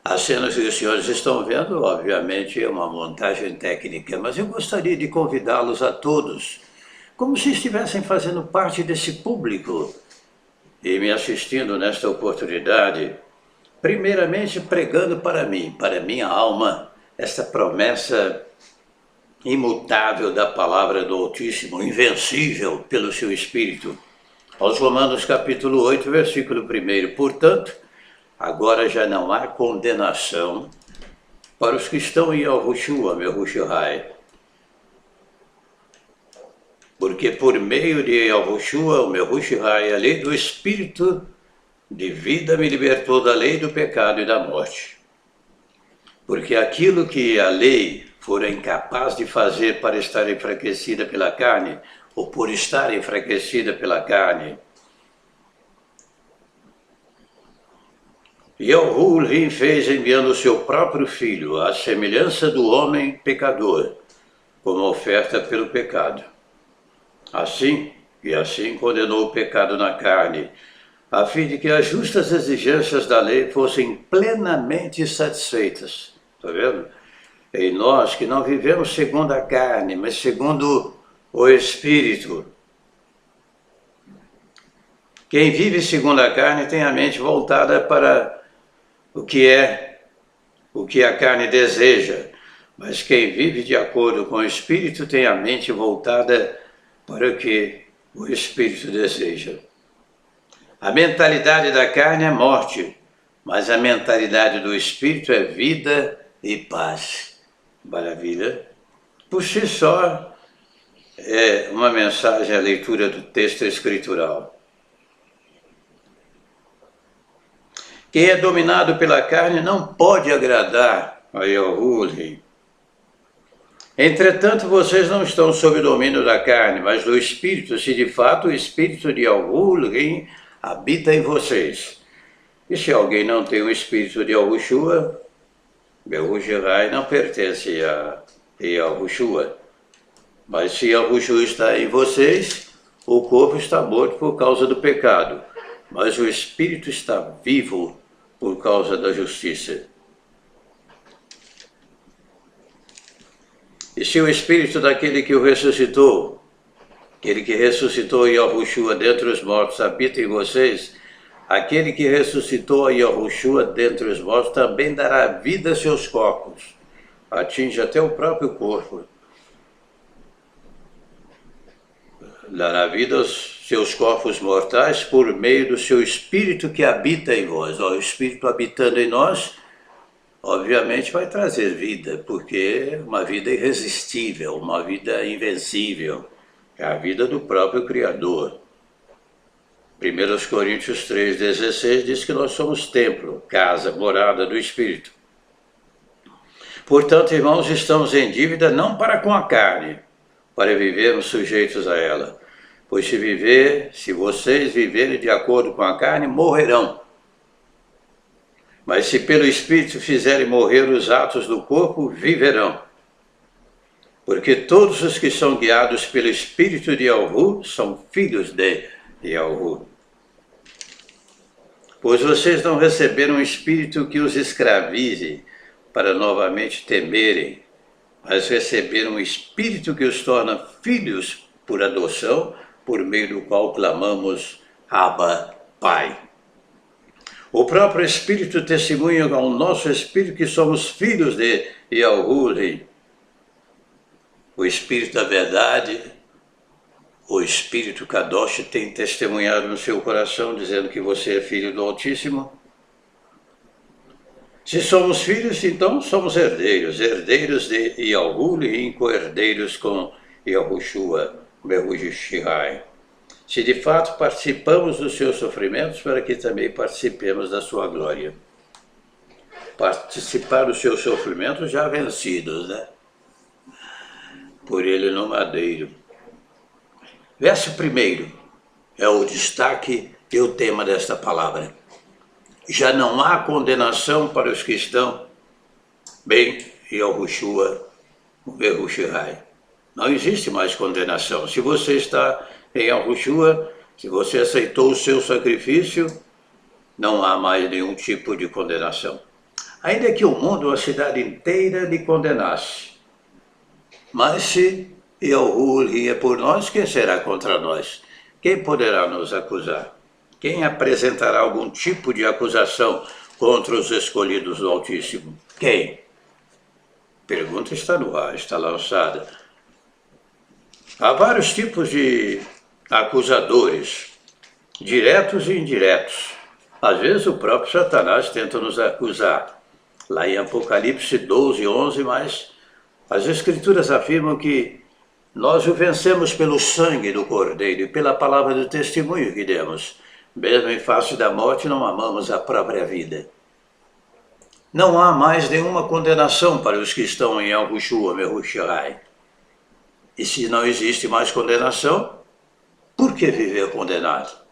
As cenas que os senhores estão vendo, obviamente, é uma montagem técnica, mas eu gostaria de convidá-los a todos, como se estivessem fazendo parte desse público e me assistindo nesta oportunidade, primeiramente pregando para mim, para minha alma, esta promessa imutável da palavra do Altíssimo, invencível pelo seu Espírito. Aos Romanos capítulo 8, versículo 1. Portanto, agora já não há condenação para os que estão em Yahushua, meu Hushai. Porque por meio de Yahushua, o meu Hushai, a lei do Espírito de vida me libertou da lei do pecado e da morte. Porque aquilo que a lei fora incapaz de fazer para estar enfraquecida pela carne, ou por estar enfraquecida pela carne, Yahuwah fez enviando o seu próprio Filho, à semelhança do homem pecador, como oferta pelo pecado. Assim condenou o pecado na carne, a fim de que as justas exigências da lei fossem plenamente satisfeitas. Está vendo? Em nós que não vivemos segundo a carne, mas segundo o Espírito. Quem vive segundo a carne tem a mente voltada para o que a carne deseja, mas quem vive de acordo com o Espírito tem a mente voltada para o que o Espírito deseja. A mentalidade da carne é morte, mas a mentalidade do Espírito é vida e paz. Maravilha. Por si só, é uma mensagem à leitura do texto escritural. Quem é dominado pela carne não pode agradar a Yahuwah. Entretanto, vocês não estão sob o domínio da carne, mas do Espírito, se de fato o Espírito de Yahuwah habita em vocês. E se alguém não tem o Espírito de Yahushua, Yahushua não pertence a Yahushua. Mas se Yahushua está em vocês, o corpo está morto por causa do pecado, mas o Espírito está vivo por causa da justiça. E se o Espírito daquele que o ressuscitou, aquele que ressuscitou Yahushua dentre os mortos, habita em vocês, aquele que ressuscitou a Yahushua dentre os mortos também dará vida a seus corpos, atinge até o próprio corpo. Dará vida aos seus corpos mortais por meio do seu Espírito que habita em vós. O Espírito habitando em nós, obviamente vai trazer vida, porque é uma vida irresistível, uma vida invencível. É a vida do próprio Criador. 1 Coríntios 3,16 diz que nós somos templo, casa, morada do Espírito. Portanto, irmãos, estamos em dívida não para com a carne, para vivermos sujeitos a ela. Pois se vocês viverem de acordo com a carne, morrerão. Mas se pelo Espírito fizerem morrer os atos do corpo, viverão. Porque todos os que são guiados pelo Espírito de Yahuwah são filhos de Yahuwah. Pois vocês não receberam um Espírito que os escravize para novamente temerem, mas receberam um Espírito que os torna filhos por adoção, por meio do qual clamamos Abba, Pai. O próprio Espírito testemunha ao nosso Espírito que somos filhos de Yahuwah. O Espírito da verdade, o Espírito Kadosh tem testemunhado no seu coração, dizendo que você é filho do Altíssimo. Se somos filhos, então somos herdeiros, herdeiros de Yahuwah e co-herdeiros com Yahushua, Yahushai. Se de fato participamos dos seus sofrimentos, para que também participemos da sua glória. Participar dos seus sofrimentos já vencidos, né? Por ele no madeiro. Verso 1 é o destaque e o tema desta palavra. Já não há condenação para os que estão bem em Yahushua, o Yahushai. Não existe mais condenação. Se você está em Yahushua, se você aceitou o seu sacrifício, não há mais nenhum tipo de condenação. ainda que o mundo, a cidade inteira, lhe condenasse. Mas se Yahu ria por nós, quem será contra nós? Quem poderá nos acusar? Quem apresentará algum tipo de acusação contra os escolhidos do Altíssimo? Quem? Pergunta está no ar, está lançada. Há vários tipos de acusadores, diretos e indiretos. Às vezes o próprio Satanás tenta nos acusar. Lá em Apocalipse 12, 11, mas as Escrituras afirmam que nós o vencemos pelo sangue do Cordeiro e pela palavra do testemunho que demos. Mesmo em face da morte, não amamos a própria vida. Não há mais nenhuma condenação para os que estão em Yahushua Mehushai. E se não existe mais condenação, por que viver condenado?